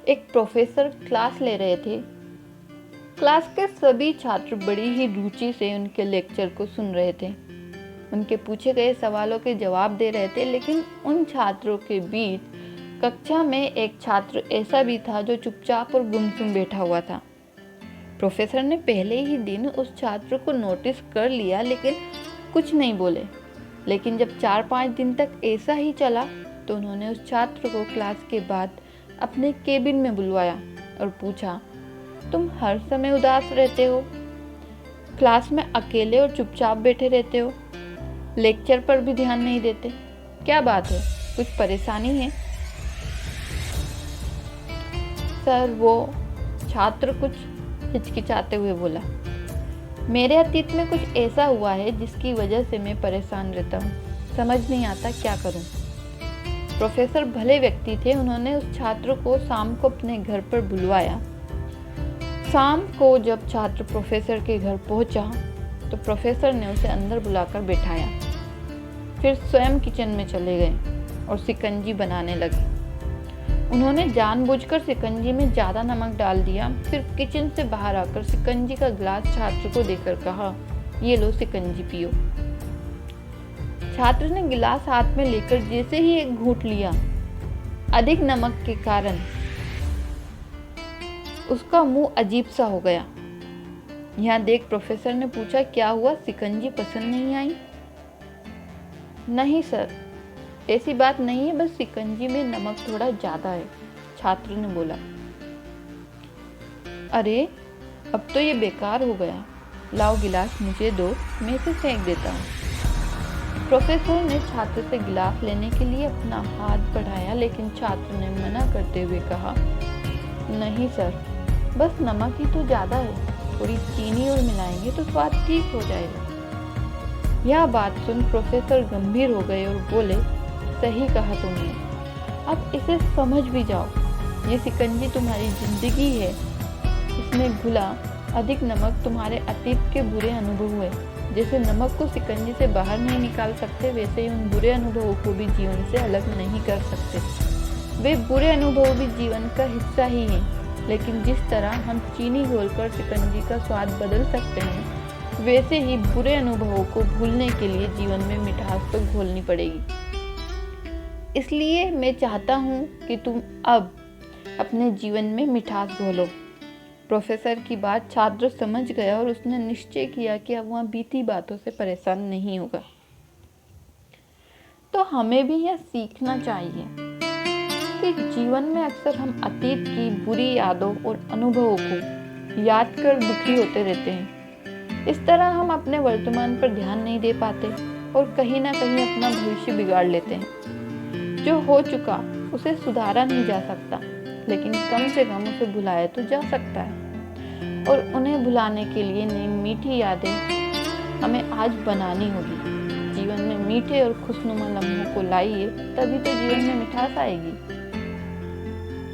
एक professor class ले रहे थे। क्लास के सभी छात्र बड़ी ही रुचि से उनके लेक्चर को सुन रहे थे। उनके पूछे गए सवालों के जवाब दे रहे थे, लेकिन उन छात्रों के बीच कक्षा में एक छात्र ऐसा भी था जो चुपचाप और गुमसुम बैठा हुआ था। प्रोफेसर ने पहले ही दिन उस छात्र को नोटिस कर लिया, लेकिन कुछ नहीं बोले। लेकिन जब 4-5 दिन तक ऐसा ही चला तो उन्होंने उस छात्र को क्लास के बाद अपने केबिन में बुलवाया और पूछा, तुम हर समय उदास रहते हो, क्लास में अकेले और चुपचाप बैठे रहते हो, लेक्चर पर भी ध्यान नहीं देते, क्या बात है, कुछ परेशानी है? सर, वो छात्र कुछ हिचकिचाते हुए बोला, मेरे अतीत में कुछ ऐसा हुआ है जिसकी वजह से मैं परेशान रहता हूँ, समझ नहीं आता क्या करूँ। प्रोफेसर भले व्यक्ति थे, उन्होंने उस छात्र को शाम को अपने घर पर बुलवाया। शाम को जब छात्र प्रोफेसर के घर पहुंचा तो प्रोफेसर ने उसे अंदर बुलाकर बैठाया। फिर स्वयं किचन में चले गए और शिकंजी बनाने लगे। उन्होंने जानबूझकर शिकंजी में ज़्यादा नमक डाल दिया। फिर किचन से बाहर आकर शिकंजी का गिलास छात्र को देकर कहा, ये लो शिकंजी पियो। छात्र ने गिलास हाथ में लेकर जैसे ही एक घूंट लिया, अधिक नमक के कारण उसका मुंह अजीब सा हो गया। यहाँ देख प्रोफेसर ने पूछा, क्या हुआ, शिकंजी पसंद नहीं आई? नहीं सर, ऐसी बात नहीं है, बस शिकंजी में नमक थोड़ा ज्यादा है, छात्र ने बोला। अरे, अब तो ये बेकार हो गया, लाओ गिलास मुझे दो, मैं इसे फेंक देता हूँ। प्रोफेसर ने छात्र से गिलास लेने के लिए अपना हाथ बढ़ाया, लेकिन छात्र ने मना करते हुए कहा, नहीं सर, बस नमक ही तो ज्यादा है, थोड़ी चीनी और मिलाएंगे तो स्वाद ठीक हो जाएगा। यह बात सुन प्रोफेसर गंभीर हो गए और बोले, सही कहा तुमने, अब इसे समझ भी जाओ, ये शिकंजी तुम्हारी जिंदगी है, इसमें घुला अधिक नमक तुम्हारे अतीत के बुरे अनुभव हुए। जैसे नमक को शिकंजी से बाहर नहीं निकाल सकते, वैसे ही उन बुरे अनुभवों को भी जीवन से अलग नहीं कर सकते। वे बुरे अनुभव भी जीवन का हिस्सा ही हैं, लेकिन जिस तरह हम चीनी घोलकर शिकंजी का स्वाद बदल सकते हैं, वैसे ही बुरे अनुभवों को भूलने के लिए जीवन में मिठास तो घोलनी पड़ेगी। इसलिए मैं चाहता हूँ कि तुम अब अपने जीवन में मिठास घोलो। प्रोफेसर की बात छात्र समझ गया और उसने निश्चय किया कि अब वह बीती बातों से परेशान नहीं होगा। तो हमें भी यह सीखना चाहिए कि जीवन में अक्सर हम अतीत की बुरी यादों और अनुभवों को याद कर दुखी होते रहते हैं। इस तरह हम अपने वर्तमान पर ध्यान नहीं दे पाते और कहीं ना कहीं अपना भविष्य बिगाड़ लेते हैं। जो हो चुका उसे सुधारा नहीं जा सकता, लेकिन कम से कम उसे भुलाया तो जा सकता है। और उन्हें भुलाने के लिए नई मीठी यादें हमें आज बनानी होगी। जीवन में मीठे और खुशनुमा लम्हों को लाइए, तभी तो जीवन में मिठास आएगी।